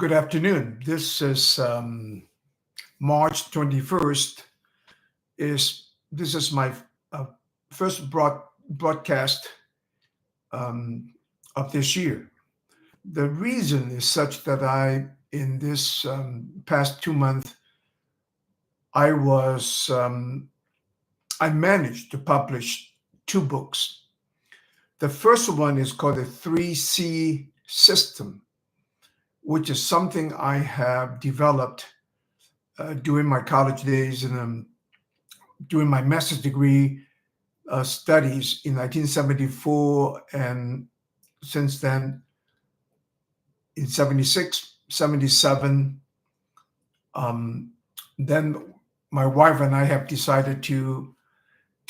Good afternoon. This is March 21st. This is my uh, first broadcast of this year. The reason is such that in this past 2 months, I was I managed to publish two books. The first one is called the 3C System, which is something I have developed during my college days and during my master's degree studies in 1974, and since then in 76, 77. Then my wife and I have decided to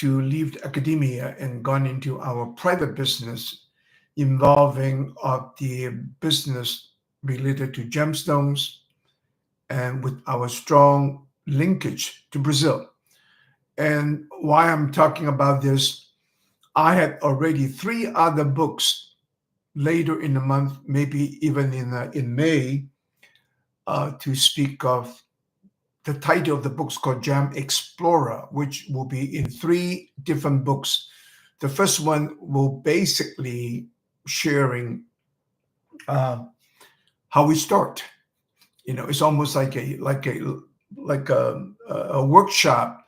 leave academia and gone into our private business involving the business related to gemstones and with our strong linkage to Brazil. And why I'm talking about this, I had already three other books later in the month, maybe even in May, to speak of. The title of the book's called Gem Explorer, which will be in three different books. The first one will basically sharing how we start. It's almost like a workshop.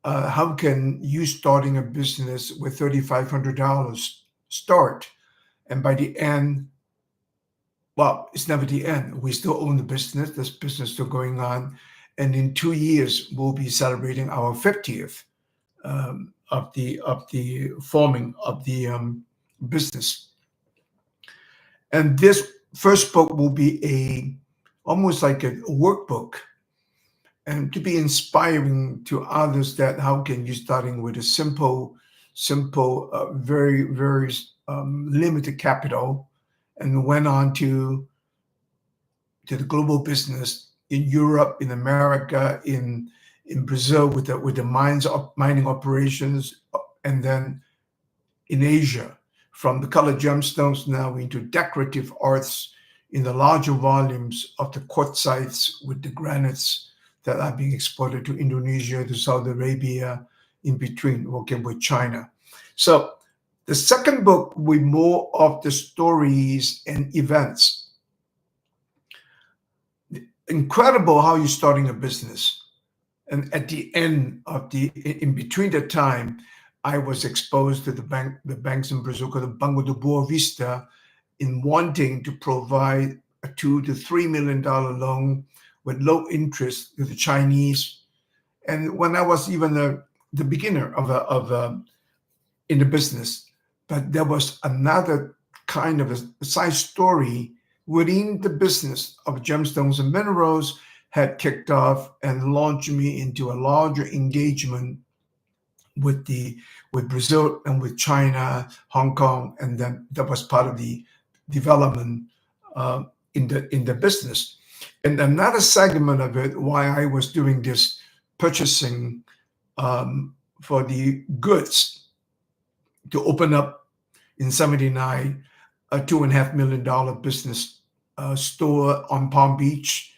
How can you starting a business with $3,500 start? And by the end, well, it's never the end. We still own the business. This business still going on. And in 2 years, we'll be celebrating our 50th of the forming of the business. And this first book will be almost like a workbook, and to be inspiring to others that how can you starting with a simple, very, very limited capital, and went on to the global business in Europe, in America, in Brazil with the mining operations, and then in Asia, from the colored gemstones now into decorative arts in the larger volumes of the quartzites with the granites that are being exported to Indonesia, to Saudi Arabia, in between, working with China. So the second book will be more of the stories and events. Incredible how you're starting a business. And at the end of in between the time, I was exposed to the banks in Brazil called the Banco de Boa Vista, in wanting to provide a $2 to $3 million loan with low interest to the Chinese. And when I was even the beginner in the business, but there was another kind of a side story within the business of gemstones and minerals had kicked off and launched me into a larger engagement with Brazil and with China, Hong Kong, and then that was part of the development in the business. And another segment of it, why I was doing this purchasing for the goods to open up in 79 a $2.5 million business store on Palm Beach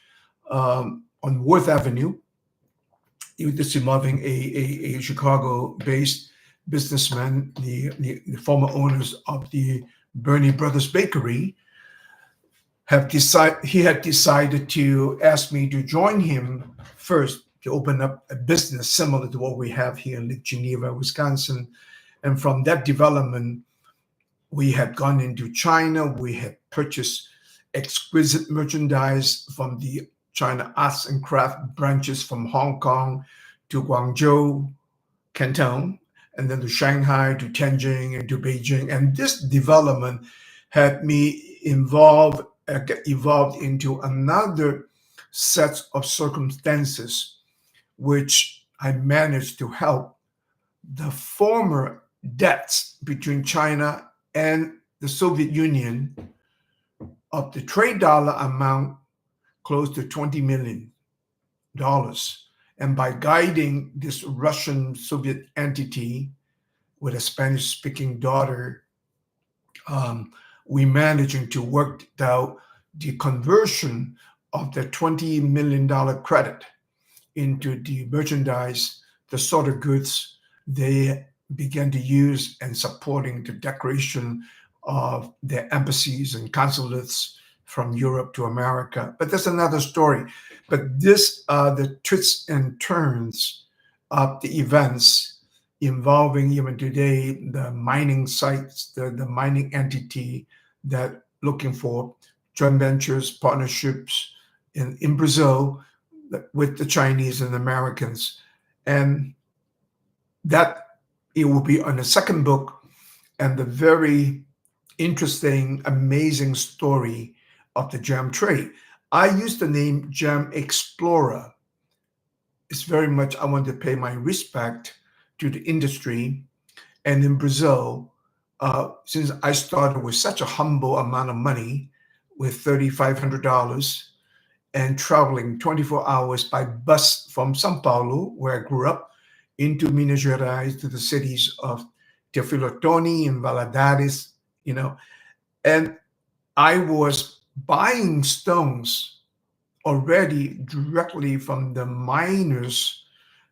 on Worth Avenue. This involving a Chicago-based businessman, the former owners of the Bernie Brothers Bakery, he had decided to ask me to join him first to open up a business similar to what we have here in Lake Geneva, Wisconsin. And from that development, we had gone into China. We had purchased exquisite merchandise from the China arts and craft branches from Hong Kong to Guangzhou, Canton, and then to Shanghai, to Tianjin, and to Beijing. And this development had me evolved into another set of circumstances, which I managed to help the former debts between China and the Soviet Union of the trade dollar amount close to $20 million. And by guiding this Russian Soviet entity with a Spanish-speaking daughter, we managed to work it out the conversion of the $20 million credit into the merchandise, the sort of goods they began to use and supporting the decoration of their embassies and consulates from Europe to America. But that's another story. But this are the twists and turns of the events involving even today the mining sites, the mining entity that looking for joint ventures, partnerships in Brazil with the Chinese and Americans. And that it will be on the second book, and the very interesting, amazing story of the gem trade. I use the name Gem Explorer. It's very much, I want to pay my respect to the industry. And in Brazil, since I started with such a humble amount of money, with $3,500, and traveling 24 hours by bus from São Paulo, where I grew up, into Minas Gerais, to the cities of Teofilo Otoni and Valadares, and I was buying stones already directly from the miners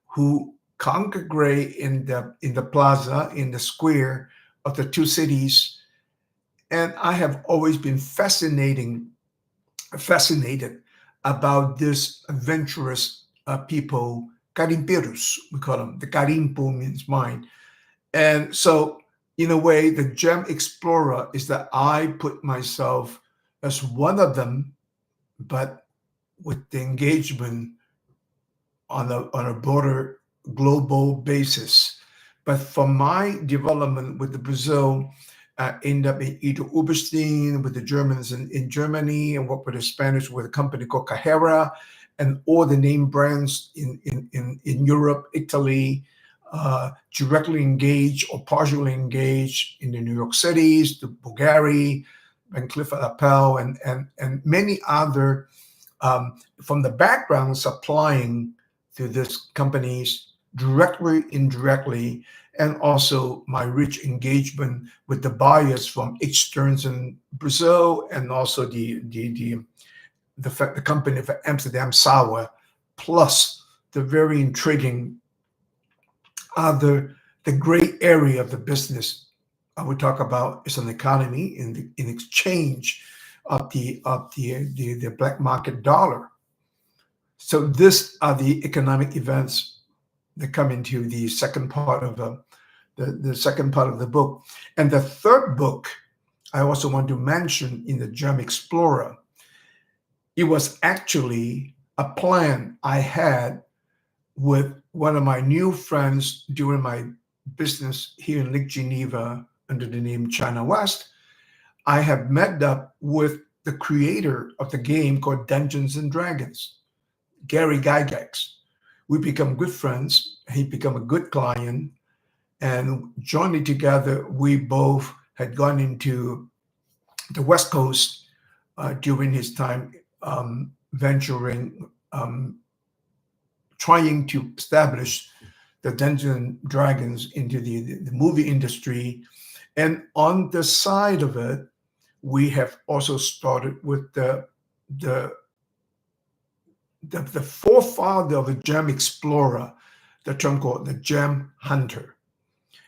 who congregate in the plaza, in the square of the two cities. And I have always been fascinated about this adventurous people, carimpeiros, we call them. The carimpo means mine. And so, in a way, the Gem Explorer is that I put myself as one of them, but with the engagement on a broader global basis. But for my development with the Brazil, end up in Ito Oberstein with the Germans in Germany, and work with the Spanish with a company called Cajera, and all the name brands in Europe, Italy, directly engaged or partially engaged in the New York cities, the Bulgari, Van Cleef & Arpels, and many other from the background supplying to these companies directly, indirectly, and also my rich engagement with the buyers from H. Stearns in Brazil, and also the company of Amsterdam Sauer, plus the very intriguing the gray area of the business I would talk about is an economy in exchange of the black market dollar. So these are the economic events that come into the second part of the second part of the book. And the third book I also want to mention in the Gem Explorer, it was actually a plan I had with one of my new friends doing my business here in Lake Geneva under the name China West. I have met up with the creator of the game called Dungeons and Dragons, Gary Gygax. We become good friends. He became a good client, and joining together, we both had gone into the West Coast during his time venturing, trying to establish the Dungeons and Dragons into the movie industry. And on the side of it, we have also started with the forefather of the Gem Explorer, the term called the Gem Hunter.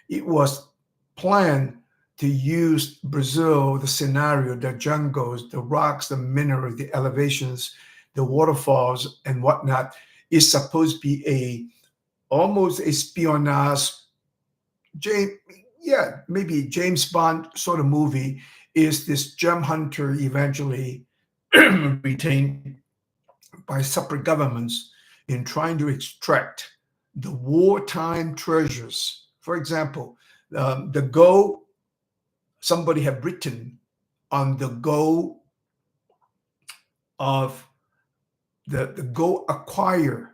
It was planned to use Brazil, the scenario, the jungles, the rocks, the minerals, the elevations, the waterfalls, and whatnot. Is supposed to be almost espionage, maybe James Bond sort of movie. Is this gem hunter eventually retained by separate governments in trying to extract the wartime treasures? For example, the gold, somebody had written on the gold of the gold acquired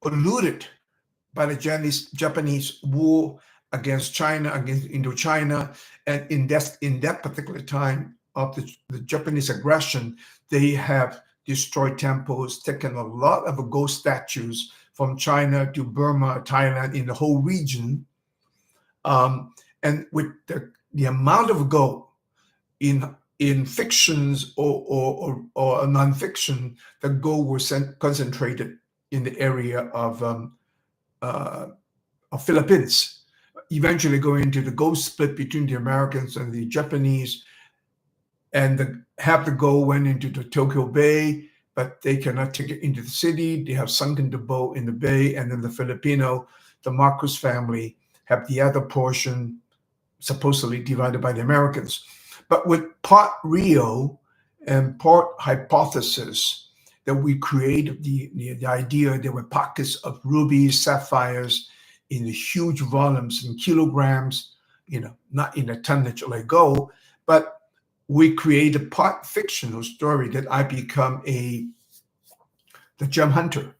or looted by the Japanese war against China, against Indochina. And in that particular time of the Japanese aggression, they have destroyed temples, taken a lot of gold statues from China to Burma, Thailand, in the whole region. And with the amount of gold in in fictions or non-fiction, the goal was concentrated in the area of Philippines, eventually going into the gold split between the Americans and the Japanese, and half the gold went into the Tokyo Bay, but they cannot take it into the city. They have sunken the boat in the bay, and then the Marcos family, have the other portion supposedly divided by the Americans. But with part real and part hypothesis, that we created the idea there were pockets of rubies, sapphires in the huge volumes in kilograms, not in a tonnage like gold, but we created part fictional story that I become the gem hunter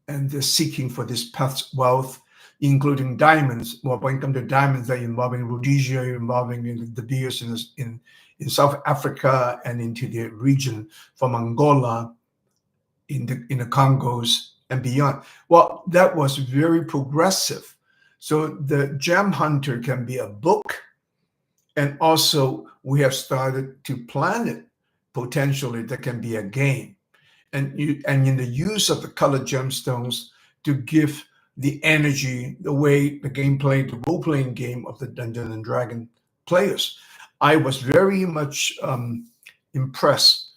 and the seeking for this past wealth, including diamonds. Well, when it comes to diamonds, they're involving Rhodesia, involving the Beers in South Africa and into the region from Angola, in the Congos and beyond. Well, that was very progressive. So the Gem Hunter can be a book, and also we have started to plan it potentially that can be a game. And in the use of the colored gemstones to give the energy, the way the gameplay, the role-playing game of the Dungeons and Dragon players. I was very much impressed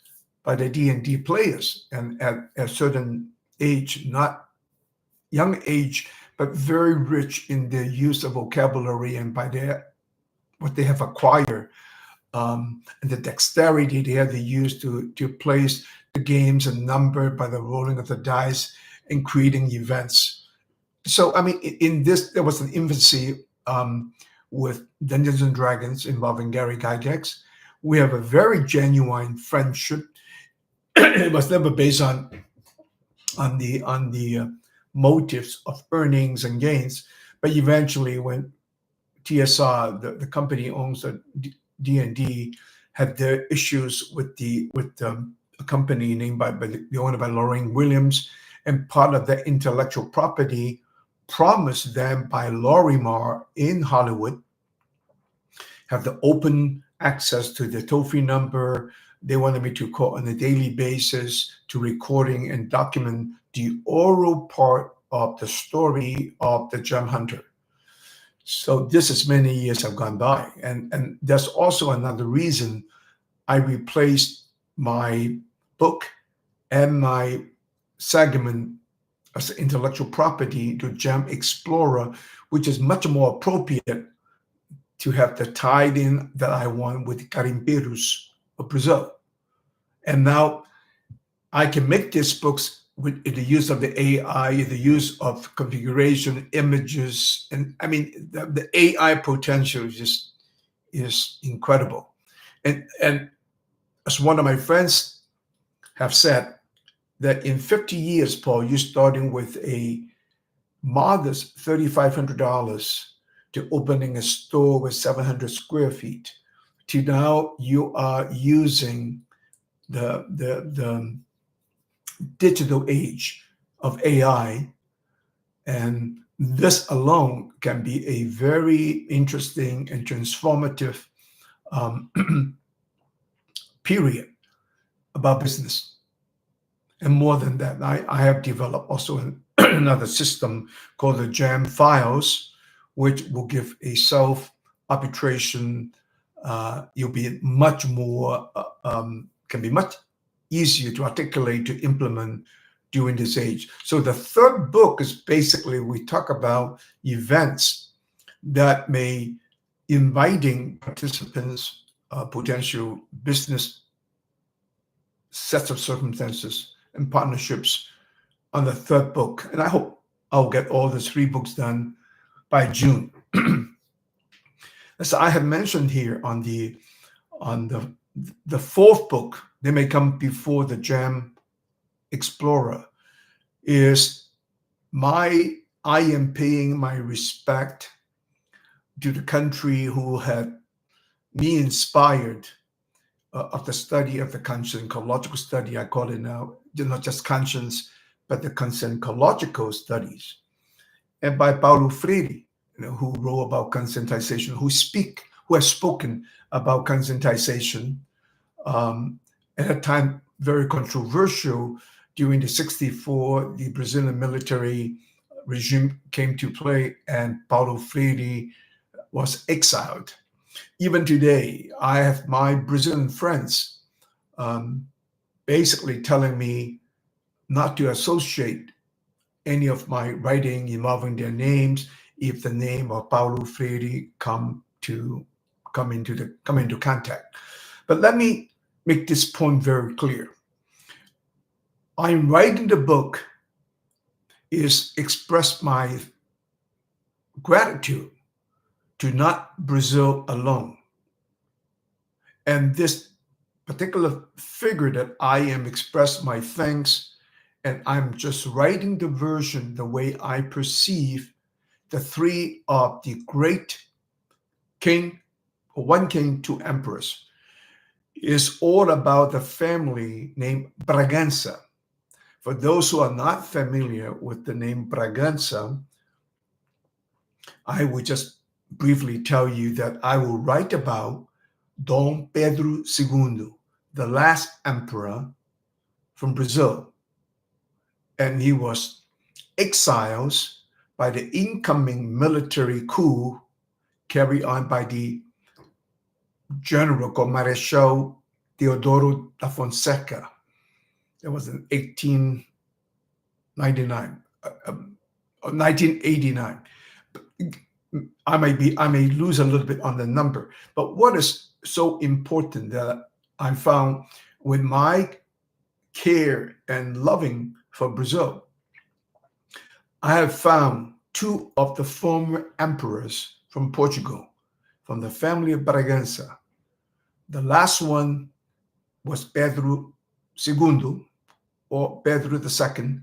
by the D&D players, and at a certain age, not young age, but very rich in their use of vocabulary and by what they have acquired, and the dexterity they have to use to place the games and number by the rolling of the dice and creating events. So, I mean, in this, there was an infancy with Dungeons and Dragons involving Gary Gygax. We have a very genuine friendship. It was never based on the motives of earnings and gains, but eventually, when TSR, the company owns D&D, had their issues with a company named owned by Lorraine Williams, and part of the intellectual property promised them by Lorimar in Hollywood have the open access to the toll-free number. They wanted me to call on a daily basis to recording and document the oral part of the story of the Gem Hunter. So this is many years have gone by. And there's also another reason I replaced my book and my segment as intellectual property to Gem Explorer, which is much more appropriate to have the tied-in that I want with Garimpeiros of Brazil. And now I can make these books with the use of the AI, the use of configuration, images, and I mean the AI potential is incredible. And as one of my friends have said, that in 50 years, Paul, you're starting with a modest $3,500 to opening a store with 700 square feet, to now you are using the digital age of AI, and this alone can be a very interesting and transformative period about business. And more than that, I have developed also another system called the Gem Files, which will give a self-arbitration. You'll be much more, can be much easier to articulate, to implement during this age. So the third book is basically, we talk about events that may inviting participants, potential business sets of circumstances and partnerships on the third book. And I hope I'll get all the 3 books done by June. As I have mentioned here on the fourth book, they may come before the Gem Explorer, is I am paying my respect to the country who had me inspired of the study of the Consciencological Study, I call it now, not just conscience, but the Consciencological Studies, and by Paulo Freire, who wrote about conscientization, who has spoken about conscientization, At a time very controversial. During the 64, the Brazilian military regime came to play and Paulo Freire was exiled. Even today, I have my Brazilian friends basically telling me not to associate any of my writing involving their names if the name of Paulo Freire come into contact. But let me make this point very clear. I'm writing the book is express my gratitude to not Brazil alone. And this particular figure that I am express my thanks, and I'm just writing the version the way I perceive the three of the great king, one king, two emperors, is all about the family named Bragança. For those who are not familiar with the name Bragança, I will just briefly tell you that I will write about Dom Pedro II, the last emperor from Brazil. And he was exiled by the incoming military coup carried on by the general called Marechal Teodoro da Fonseca. It was in 1989. I may lose a little bit on the number, but what is so important that I found with my care and loving for Brazil, I have found two of the former emperors from Portugal, from the family of Bragança. The last one was Pedro II, or Pedro II,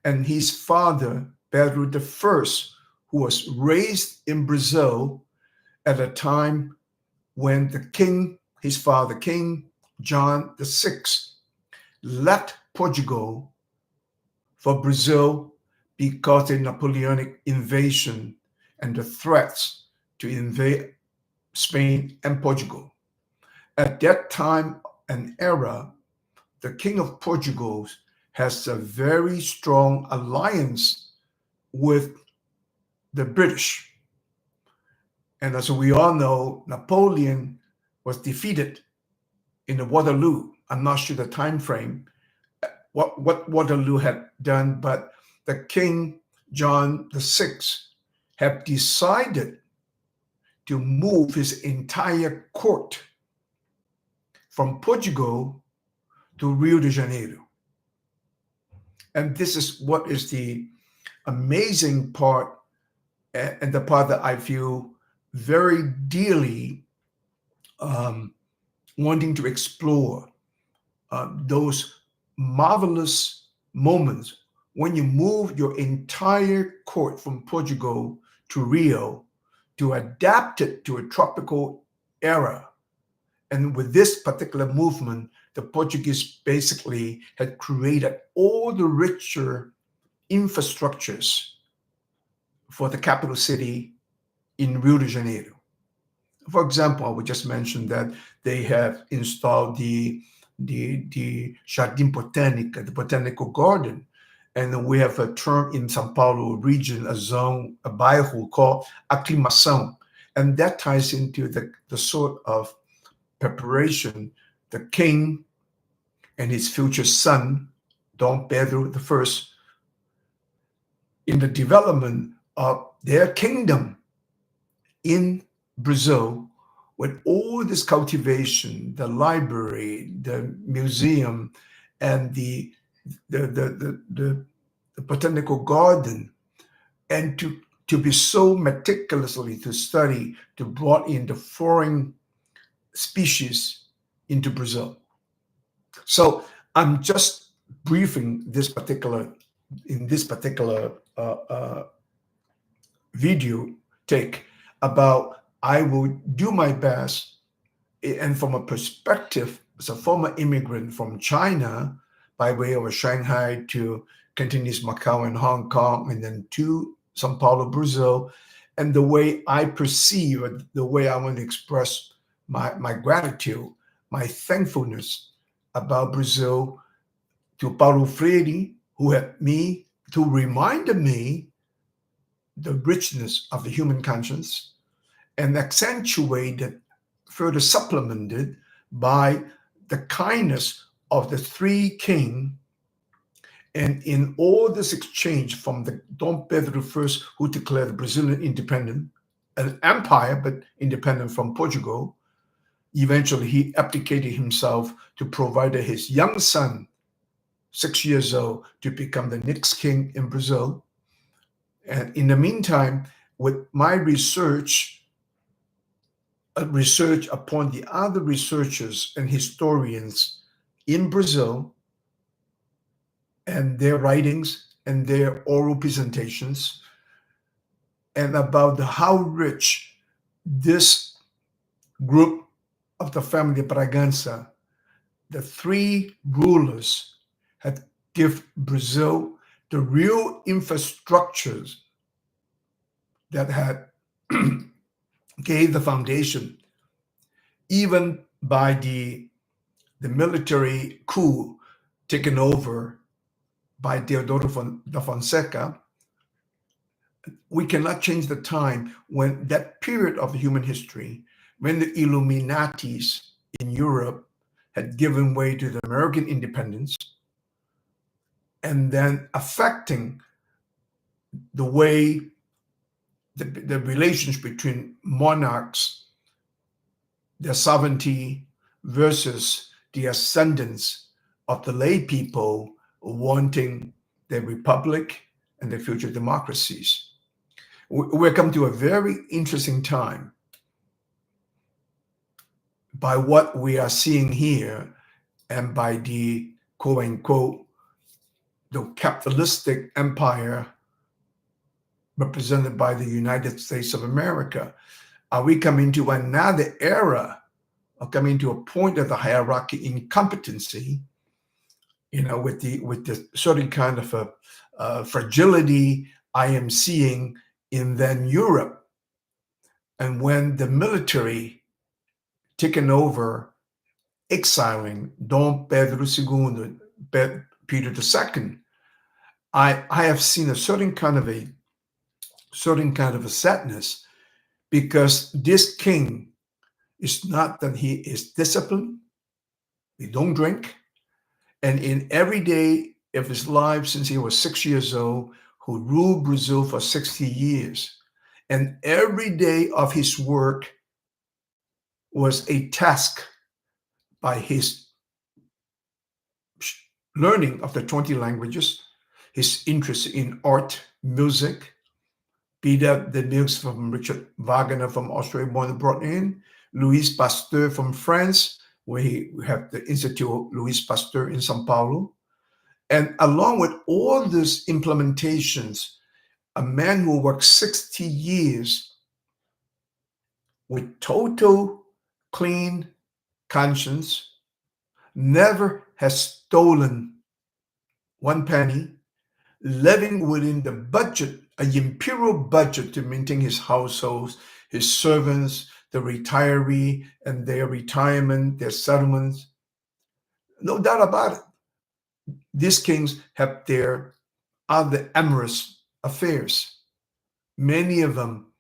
and his father, Pedro I, who was raised in Brazil at a time when the king, his father, King John VI, left Portugal for Brazil because of the Napoleonic invasion and the threats to invade Spain and Portugal. At that time and era, the King of Portugal has a very strong alliance with the British. And as we all know, Napoleon was defeated in the Waterloo. I'm not sure the time frame, what Waterloo had done, but the King John VI had decided to move his entire court from Portugal to Rio de Janeiro. And this is what is the amazing part, and the part that I feel very dearly wanting to explore, those marvelous moments when you move your entire court from Portugal to Rio to adapt it to a tropical era. And with this particular movement, the Portuguese basically had created all the richer infrastructures for the capital city in Rio de Janeiro. For example, I would just mention that they have installed the Jardim Botânico, the botanical garden. And we have a term in São Paulo region, a zone, a bairro called aclimação. And that ties into the sort of preparation the king and his future son, Dom Pedro I, in the development of their kingdom in Brazil, with all this cultivation, the library, the museum, and the botanical garden, and to be so meticulously to study, to brought in the foreign species into Brazil. So I'm just briefing this particular video take about, I will do my best, and from a perspective as a former immigrant from China by way of Shanghai to Cantonese, Macau, and Hong Kong, and then to São Paulo, Brazil, and the way I perceive, the way I want to express my gratitude, my thankfulness about Brazil to Paulo Freire, who helped me to remind me the richness of the human conscience and accentuated, further supplemented by the kindness of the three kings. And in all this exchange from the Dom Pedro I, who declared Brazilian independent, an empire, but independent from Portugal, eventually he abdicated himself to provide his young son, 6 years old, to become the next king in Brazil. And in the meantime, with my research upon the other researchers and historians in Brazil and their writings and their oral presentations, and about how rich this group of the family of Bragança, the three rulers, had given Brazil the real infrastructures that had gave the foundation, even by the military coup taken over by Deodoro da Fonseca. We cannot change the time when that period of human history, when the Illuminatis in Europe had given way to the American independence, and then affecting the way the relations between monarchs, their sovereignty versus the ascendance of the lay people wanting the republic and the future democracies. We're coming to a very interesting time by what we are seeing here and by the quote unquote the capitalistic empire represented by the United States of America. Are we coming to another era of coming to a point of the hierarchy incompetency, with the certain kind of fragility I am seeing in then Europe, and when the military taken over, exiling Dom Pedro II, Peter II, I have seen a certain kind of a sadness, because this king is not that he is disciplined, he don't drink, and in every day of his life since he was 6 years old, who ruled Brazil for 60 years, and every day of his work was a task by his learning of the 20 languages, his interest in art, music, be that the music from Richard Wagner from Austria, brought in, Louis Pasteur from France, where we have the Institute Louis Pasteur in Sao Paulo. And along with all these implementations, a man who worked 60 years with total clean conscience, never has stolen one penny, living within the budget, an imperial budget, to maintain his households, his servants, the retiree and their retirement, their settlements. No doubt about it. These kings have their other amorous affairs. Many of them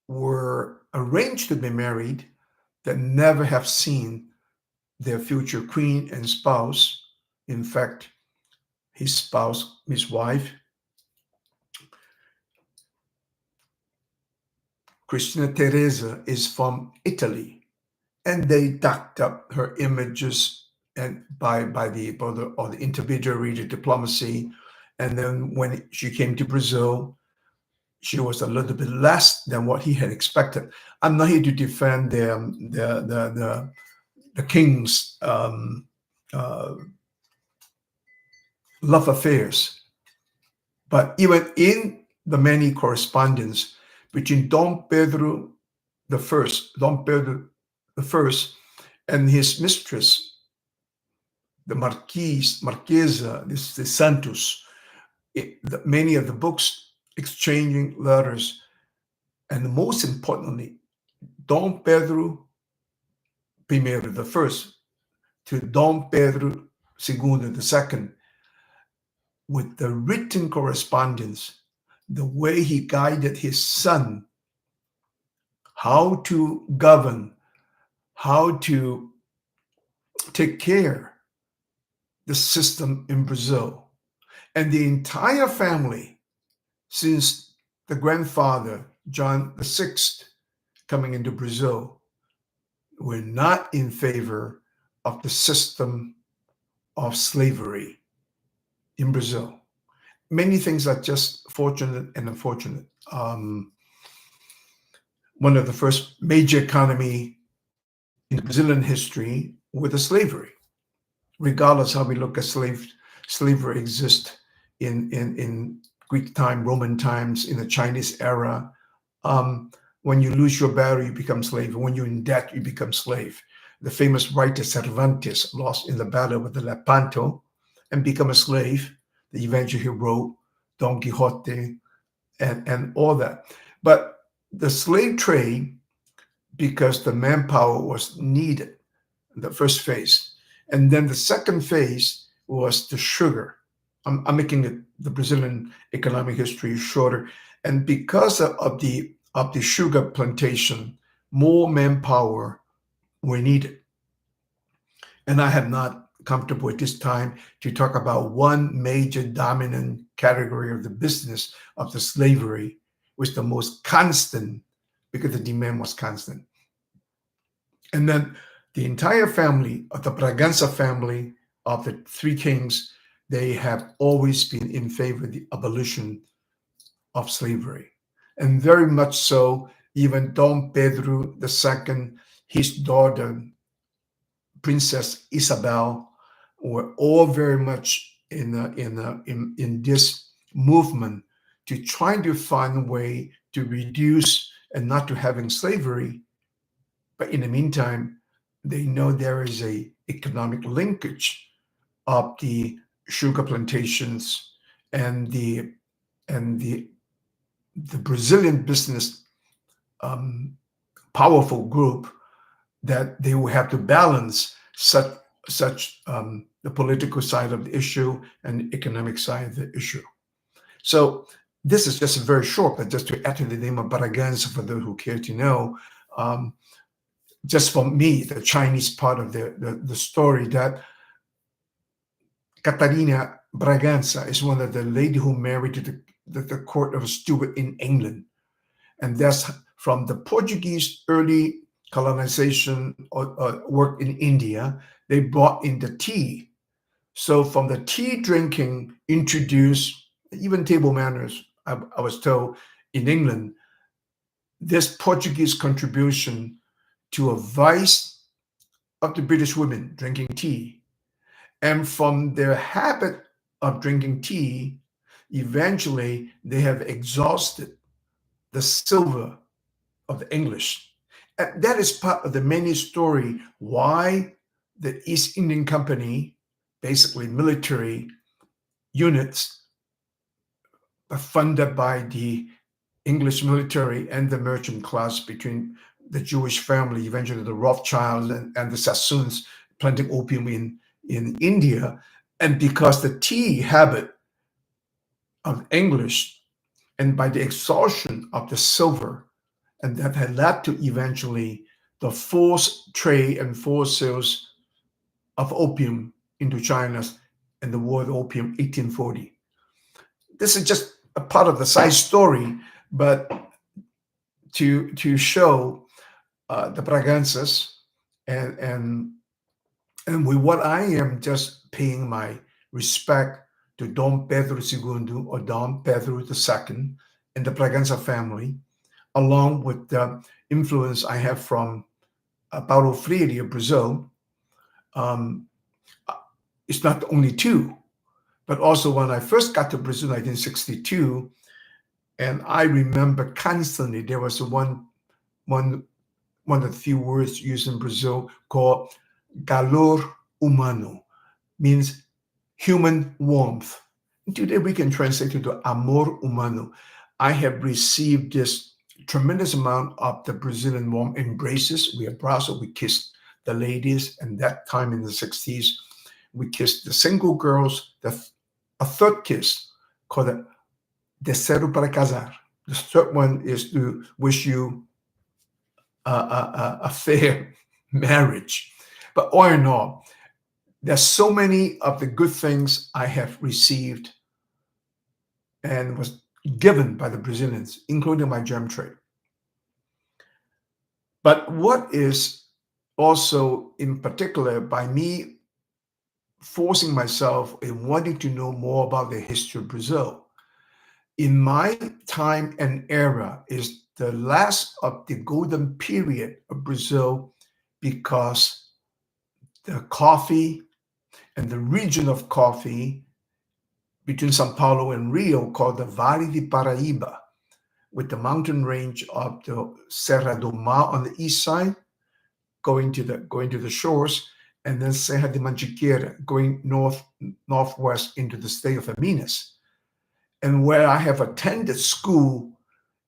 were arranged to be married that never have seen their future queen and spouse. In fact, his spouse, his wife, Christina Teresa, is from Italy, and they dug up her images and by the intermediary, the diplomacy. And then when she came to Brazil, she was a little bit less than what he had expected. I'm not here to defend the king's love affairs, but even in the many correspondence between Dom Pedro I, and his mistress, the Marquesa de Santos, many of the books exchanging letters, and most importantly, Dom Pedro I, to Dom Pedro II, with the written correspondence, the way he guided his son, how to govern, how to take care the system in Brazil. And the entire family, since the grandfather, John VI, coming into Brazil, were not in favor of the system of slavery in Brazil. Many things are just fortunate and unfortunate. One of the first major economy in Brazilian history with the slavery. Regardless how we look at slavery exists in Greek time, Roman times, in the Chinese era. When you lose your battle, you become slave. When you're in debt, you become slave. The famous writer Cervantes lost in the battle with the Lepanto and become a slave. The eventually he wrote Don Quixote and all that. But the slave trade, because the manpower was needed, the first phase. And then the second phase was the sugar. I'm making the Brazilian economic history shorter. And because of the sugar plantation, more manpower were needed. And I am not comfortable at this time to talk about one major dominant category of the business of the slavery was the most constant because the demand was constant. And then the entire family of the Bragança family of the three kings, they have always been in favor of the abolition of slavery. And very much so, even Dom Pedro II, his daughter, Princess Isabel, were all very much in this movement to try to find a way to reduce and not to having slavery. But in the meantime, they know there is a economic linkage of the sugar plantations and the Brazilian business powerful group, that they will have to balance such the political side of the issue and the economic side of the issue. So this is just very short, but just to add to the name of Bragança for those who care to know. Just for me, the Chinese part of the story, that Catarina Bragança is one of the lady who married to the court of Stuart in England. And that's from the Portuguese early colonization or work in India. They brought in the tea. So from the tea drinking introduced, even table manners, I was told, in England, this Portuguese contribution to a vice of the British women drinking tea. And from their habit of drinking tea, eventually they have exhausted the silver of the English. And that is part of the many story why the East Indian Company, basically military units, are funded by the English military and the merchant class, between the Jewish family, eventually the Rothschilds and the Sassoons planting opium in India. And because the tea habit of English, and by the exhaustion of the silver, and that had led to eventually the forced trade and forced sales of opium into China and the War of Opium, 1840. This is just a part of the side story, but to show the Braganças and with what I am just paying my respect to Dom Pedro II or Dom Pedro II and the Bragança family, along with the influence I have from Paulo Freire of Brazil. It's not only two, but also when I first got to Brazil in 1962, and I remember constantly there was one of the few words used in Brazil called calor humano, means human warmth. Today we can translate it to amor humano. I have received this tremendous amount of the Brazilian warm embraces. We abrazo, we kiss the ladies, and that time in the 60s, we kissed the single girls, a third kiss called a Deseo para casar. The third one is to wish you a fair marriage. But all in all, there's so many of the good things I have received and was given by the Brazilians, including my gem trade. But what is also in particular by me forcing myself and wanting to know more about the history of Brazil, in my time and era, is the last of the golden period of Brazil, because the coffee and the region of coffee between Sao Paulo and Rio, called the Vale de Paraíba, with the mountain range of the Serra do Mar on the east side, going to the shores, and then Serra de Mantiqueira, going northwest into the state of Minas. And where I have attended school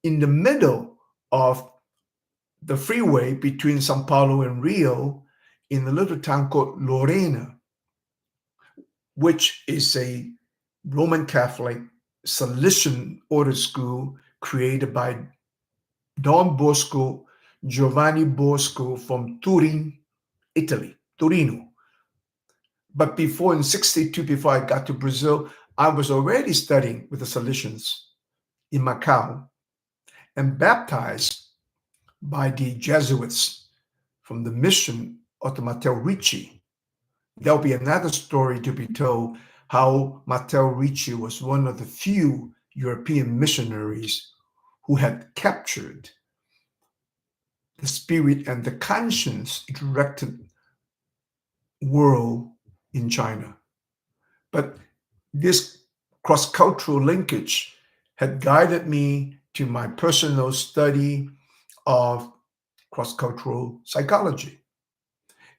in the middle of the freeway between Sao Paulo and Rio, in a little town called Lorena, which is a Roman Catholic Salesian order school created by Don Bosco, Giovanni Bosco from Turin, Italy, Torino. But before, in 62, before I got to Brazil, I was already studying with the Salesians in Macau and baptized by the Jesuits from the mission of the Matteo Ricci. There'll be another story to be told, how Matteo Ricci was one of the few European missionaries who had captured the spirit and the conscience directed world in China. But this cross-cultural linkage had guided me to my personal study of cross-cultural psychology.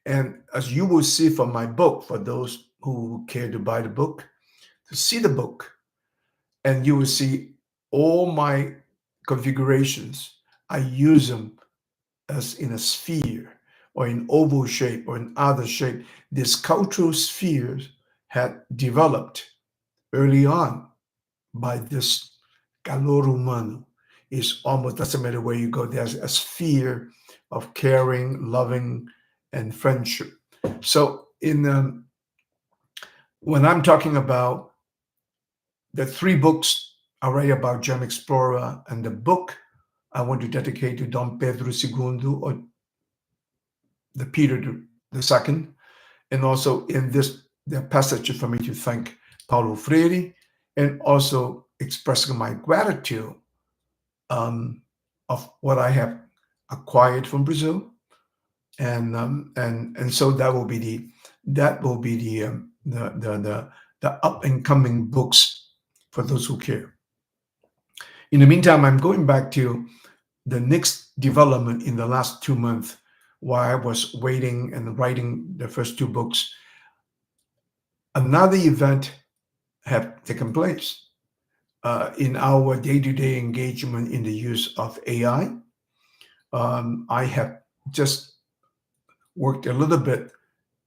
And as you will see from my book, for those who care to buy the book, to see the book, and you will see all my configurations. I use them as in a sphere or in oval shape or in other shape. These cultural spheres had developed early on by this calor humano. Is almost, doesn't matter where you go, there's a sphere of caring, loving, and friendship. So when I'm talking about the 3 books I write about Gem Explorer, and the book I want to dedicate to Dom Pedro II, or the Peter II, and also in this, the passage for me to thank Paulo Freire, and also expressing my gratitude of what I have acquired from Brazil, and so that will be the up and coming books for those who care. In the meantime, I'm going back to the next development in the last 2 months, while I was waiting and writing the first 2 books. Another event have taken place in our day-to-day engagement in the use of AI. I have just worked a little bit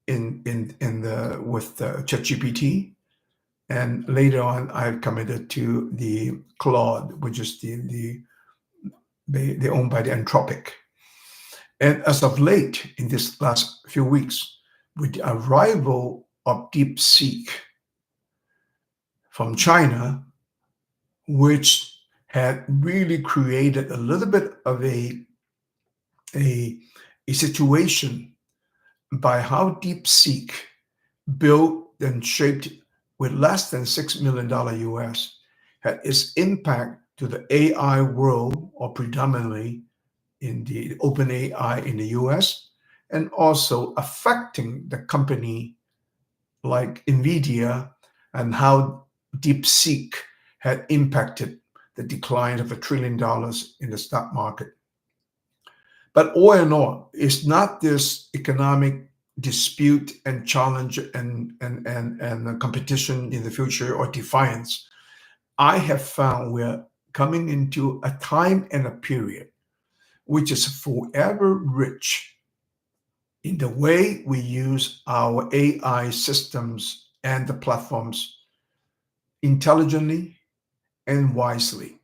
with ChatGPT, and later on I've committed to the Claude, which is they owned by the Anthropic. And as of late, in this last few weeks, with the arrival of DeepSeek from China, which had really created a little bit of a situation by how DeepSeek built and shaped with less than $6 million US, had its impact to the AI world, or predominantly in the open AI in the US, and also affecting the company like NVIDIA, and how DeepSeek had impacted the decline of $1 trillion in the stock market. But all in all, it's not this economic dispute and challenge and competition in the future or defiance. I have found we're coming into a time and a period which is forever rich in the way we use our AI systems and the platforms intelligently and wisely.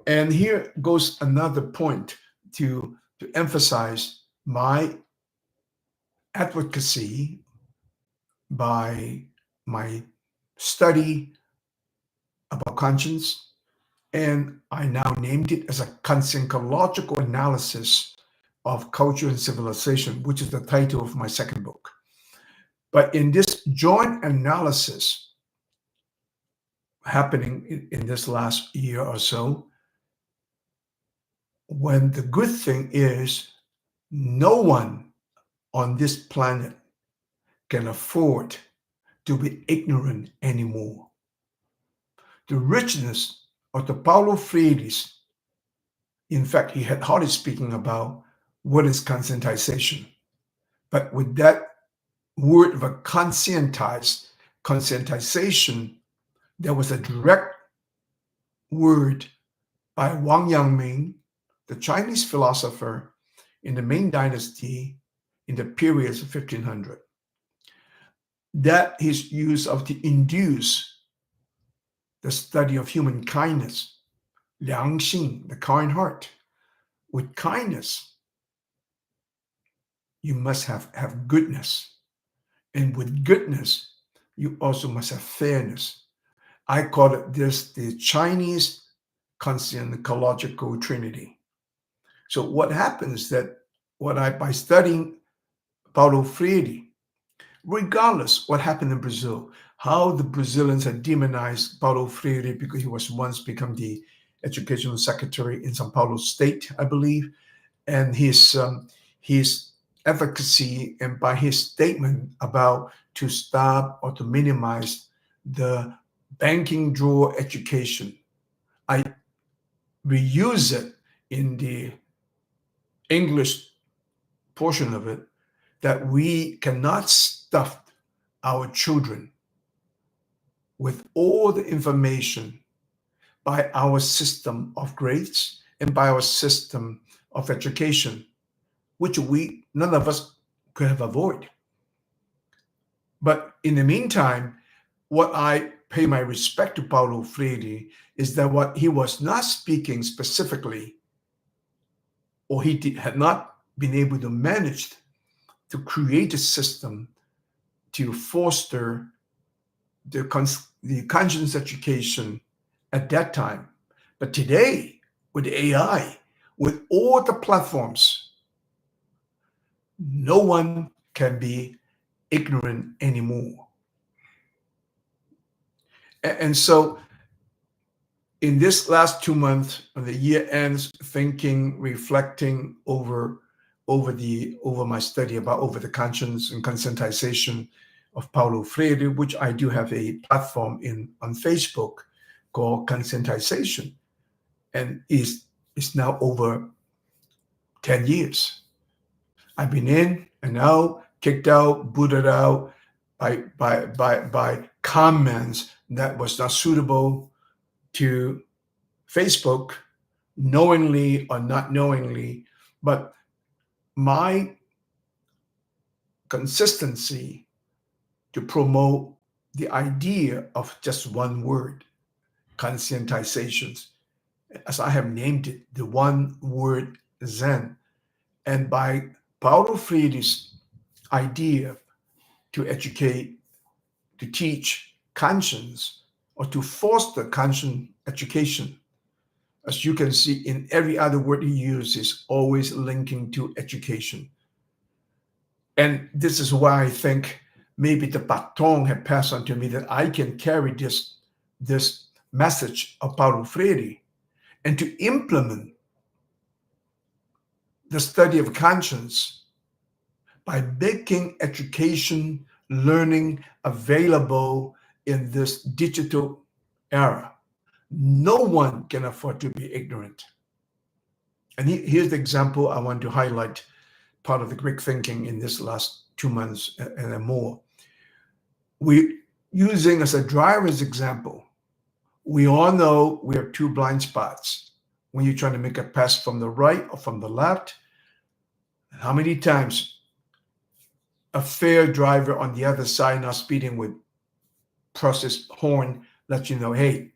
And here goes another point to emphasize my advocacy by my study about conscience, and I now named it as a consciencological analysis of culture and civilization, which is the title of my second book. But in this joint analysis happening in this last year or so, when the good thing is no one on this planet can afford to be ignorant anymore. The richness of the Paulo Freire's, in fact, he had hardly speaking about what is conscientization. But with that word of a conscientization, there was a direct word by Wang Yangming, the Chinese philosopher in the Ming Dynasty in the periods of 1500. That his use of to induce the study of human kindness, 良心, the kind heart. With kindness, you must have goodness. And with goodness, you also must have fairness. I call it this the Chinese Consciencological Trinity. So what happens that by studying Paulo Freire, regardless what happened in Brazil, how the Brazilians had demonized Paulo Freire because he was once become the educational secretary in São Paulo state, I believe, and his advocacy and by his statement about to stop or to minimize the banking drawer education. I reuse it in the English portion of it, that we cannot stuff our children with all the information by our system of grades and by our system of education, which none of us could have avoided. But in the meantime, what I pay my respect to Paulo Freire is that what he was not speaking specifically, or had not been able to manage to create a system to foster the conscience education at that time. But today, with AI, with all the platforms, no one can be ignorant anymore. And so in this last 2 months of the year ends, thinking, reflecting over my study over the conscience and conscientization of Paulo Freire, which I do have a platform on Facebook called Conscientization, and is now over 10 years. I've been in and out, kicked out, booted out by comments that was not suitable to Facebook, knowingly or not knowingly. But my consistency to promote the idea of just one word, conscientizations, as I have named it, the one word Zen. And by Paulo Freire's idea to educate, to teach conscience, or to foster conscience education, as you can see in every other word he uses, always linking to education. And this is why I think maybe the baton had passed on to me, that I can carry this message of Paulo Freire and to implement the study of conscience by making education, learning available in this digital era. No one can afford to be ignorant. And here's the example I want to highlight, part of the Greek thinking in this last 2 months and more. We using as a driver's example, we all know we have 2 blind spots. When you're trying to make a pass from the right or from the left, How many times a fare driver on the other side not speeding with processed horn let you know, hey,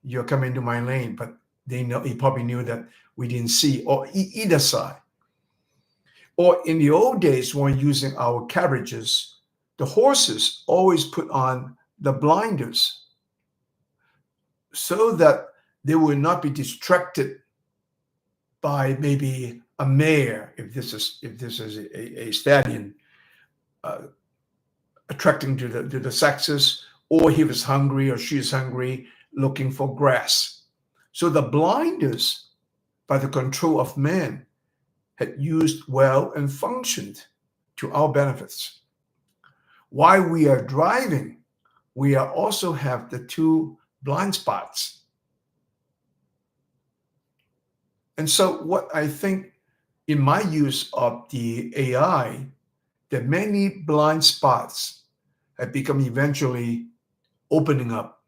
you're coming to my lane, but they know he probably knew that we didn't see, or either side. Or in the old days when using our carriages, the horses always put on the blinders so that they will not be distracted by maybe a mare, if this is a stallion attracting to the sexes, or he was hungry or she is hungry looking for grass. So the blinders, by the control of man, had used well and functioned to our benefits. While we are driving, we are also have the two blind spots. And so what I think in my use of the AI, that many blind spots have become eventually opening up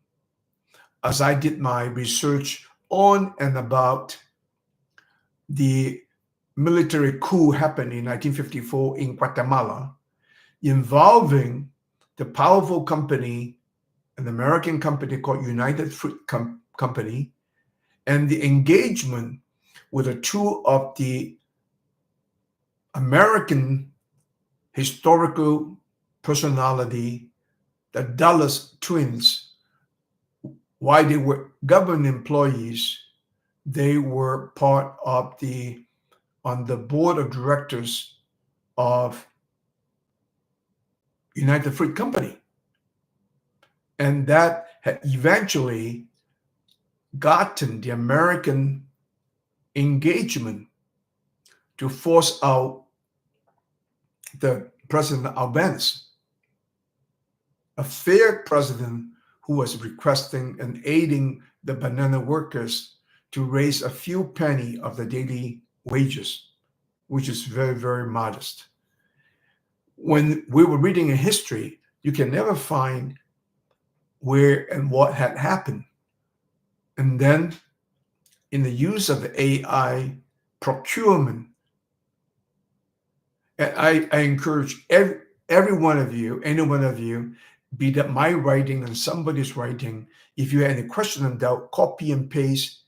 as I did my research on and about the military coup happened in 1954 in Guatemala, involving the powerful company, an American company called United Fruit Company, and the engagement with the two of the American historical personality, the Dallas twins. While they were government employees, they were part of on the board of directors of United Fruit Company. And that had eventually gotten the American engagement to force out the President Albans, a fair president who was requesting and aiding the banana workers to raise a few penny of the daily wages, which is very, very modest. When we were reading in history, you can never find where and what had happened. And then in the use of the AI procurement, and I encourage every one of you, any one of you, be that my writing and somebody's writing, if you have any question and doubt, copy and paste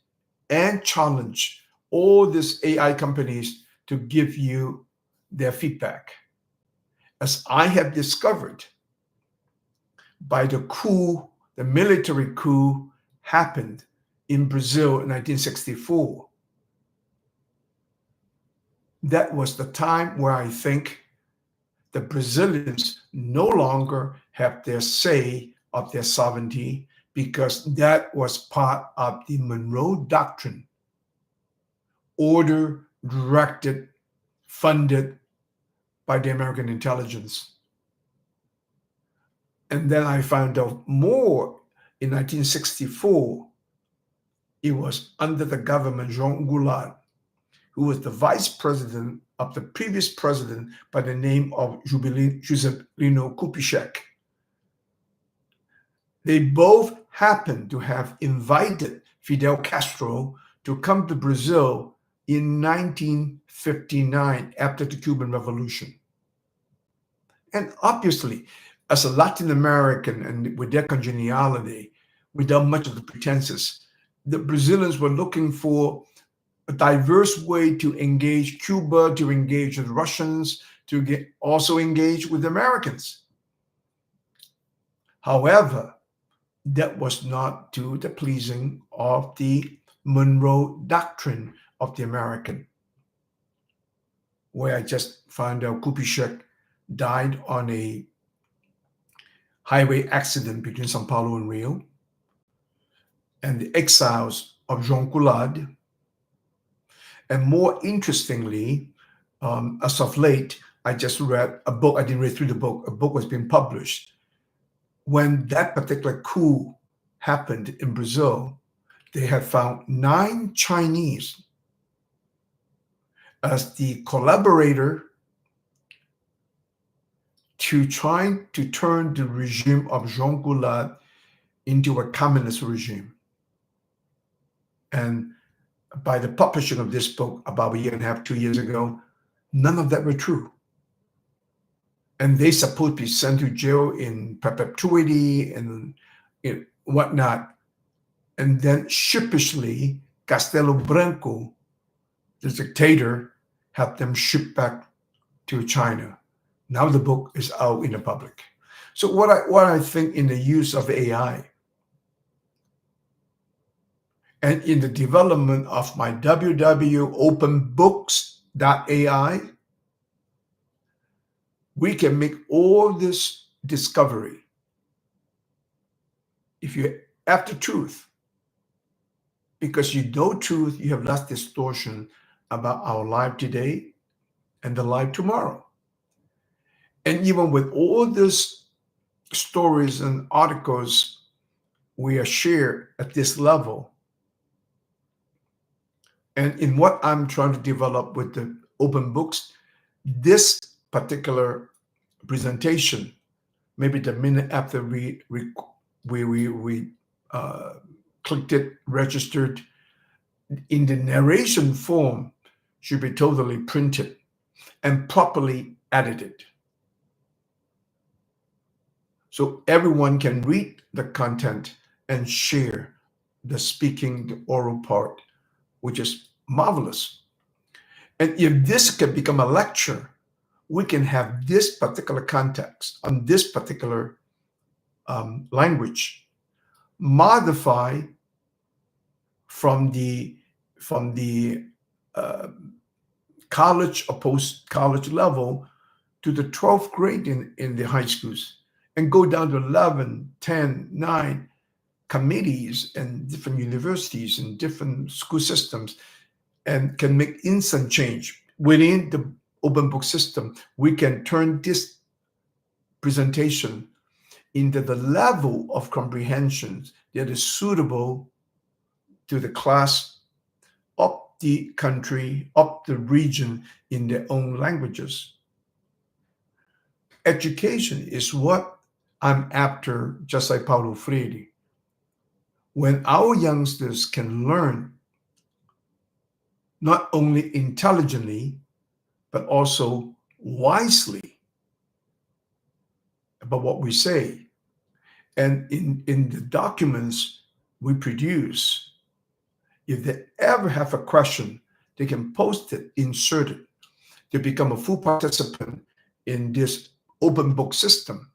and challenge all these AI companies to give you their feedback. As I have discovered, by the coup, the military coup happened in Brazil in 1964. That was the time where I think the Brazilians no longer have their say of their sovereignty, because that was part of the Monroe Doctrine, order, directed, funded by the American intelligence. And then I found out more in 1964. It was under the government, Jean Goulart, who was the vice president of the previous president by the name of Juscelino Kubitschek. They both happened to have invited Fidel Castro to come to Brazil in 1959 after the Cuban Revolution. And obviously, as a Latin American and with their congeniality, without much of the pretenses, the Brazilians were looking for a diverse way to engage Cuba, to engage with Russians, to also engage with Americans. However, that was not to the pleasing of the Monroe Doctrine of the American, where I just found out Kubitschek died on a highway accident between Sao Paulo and Rio, and the exiles of Jean Goulart. And more interestingly, as of late, I just read a book. I didn't read through the book. A book was being published. When that particular coup happened in Brazil, they had found 9 Chinese as the collaborator to trying to turn the regime of Jean Goulart into a communist regime. And by the publishing of this book about a year and a half, 2 years ago, None of that were true. And they supposed to be sent to jail in perpetuity and whatnot. And then sheepishly, Castelo Branco, the dictator, had them shipped back to China. Now the book is out in the public. So what I think in the use of AI and in the development of my www.openbooks.ai, we can make all this discovery. If you after truth, because you know truth, you have less distortion about our life today and the life tomorrow. And even with all these stories and articles we are shared at this level, and in what I'm trying to develop with the open books, this particular presentation, maybe the minute after we clicked it, registered, in the narration form, should be totally printed and properly edited. So everyone can read the content and share the speaking, the oral part, which is marvelous. And if this can become a lecture, we can have this particular context on this particular language modify from the college or post-college level to the 12th grade in the high schools, and go down to 11, 10, 9 committees and different universities and different school systems, and can make instant change. Within the open book system, we can turn this presentation into the level of comprehension that is suitable to the class of the country, of the region, in their own languages. Education is what I'm after, just like Paulo Freire. When our youngsters can learn not only intelligently, but also wisely about what we say, and in the documents we produce, if they ever have a question, they can post it, insert it, to become a full participant in this open book system.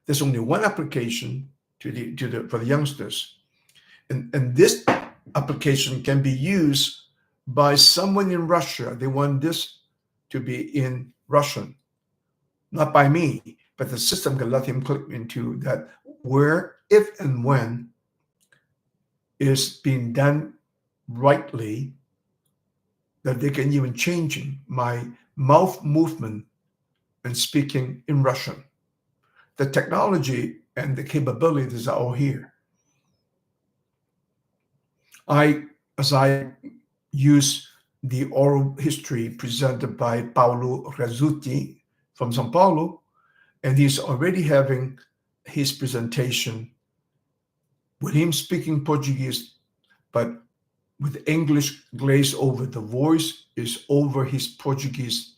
There's only one application for the youngsters, and this application can be used by someone in Russia. They want this to be in Russian, not by me, but the system can let him click into that, where, if and when is being done rightly, that they can even changing my mouth movement and speaking in Russian. The technology and the capabilities are all here. As I use the oral history presented by Paulo Razzuti from São Paulo, and he's already having his presentation with him speaking Portuguese, but with English glazed over. The voice is over his Portuguese,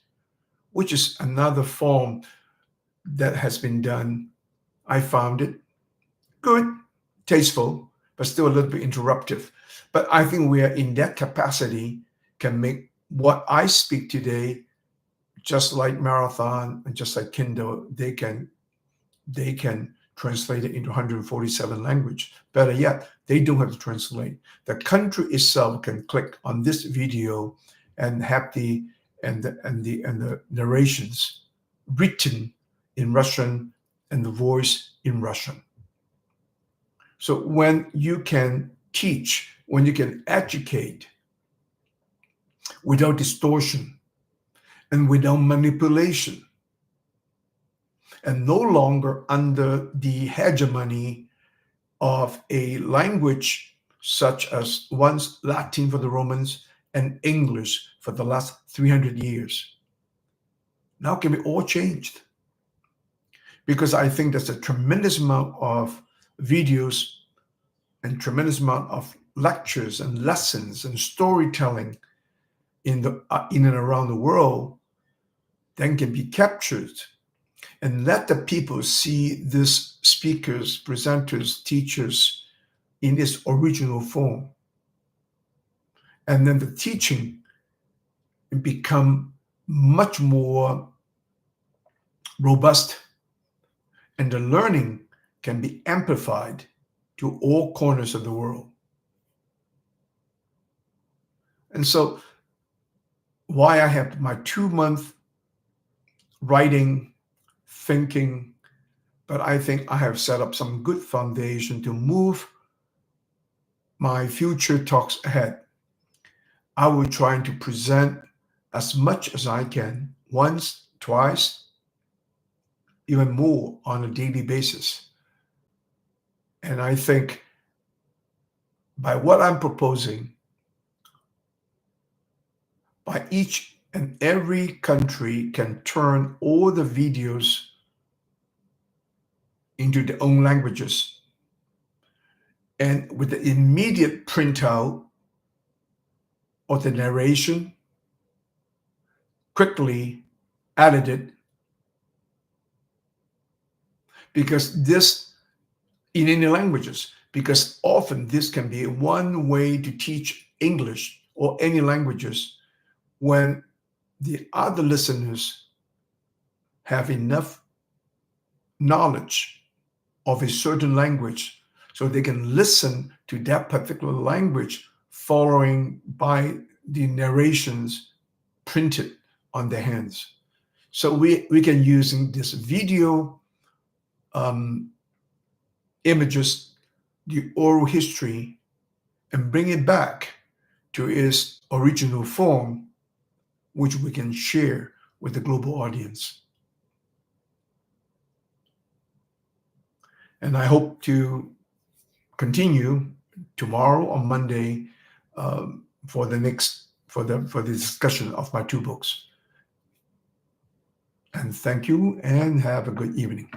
which is another form that has been done. I found it good, tasteful, but still a little bit interruptive. But I think we are in that capacity, can make what I speak today, just like Marathon and just like Kindle, they can translate it into 147 language. Better yet, they don't have to translate. The country itself can click on this video and have the narrations written in Russian and the voice in Russian. So when you can teach, when you can educate without distortion and without manipulation, and no longer under the hegemony of a language such as once Latin for the Romans and English for the last 300 years. Now can be all changed, because I think there's a tremendous amount of videos and tremendous amount of lectures and lessons and storytelling in and around the world then can be captured and let the people see these speakers, presenters, teachers in its original form. And then the teaching become much more robust, and the learning can be amplified to all corners of the world. And so why I have my 2-month writing, thinking, but I think I have set up some good foundation to move my future talks ahead. I will try to present as much as I can, once, twice, even more on a daily basis. And I think by what I'm proposing, by each and every country can turn all the videos into their own languages. And with the immediate printout of the narration, quickly edited, because this, in any languages, because often this can be one way to teach English or any languages when the other listeners have enough knowledge of a certain language so they can listen to that particular language following by the narrations printed on their hands. So we can using this video images, the oral history, and bring it back to its original form, which we can share with the global audience. And I hope to continue tomorrow or Monday for the discussion of my 2 books. And thank you, and have a good evening.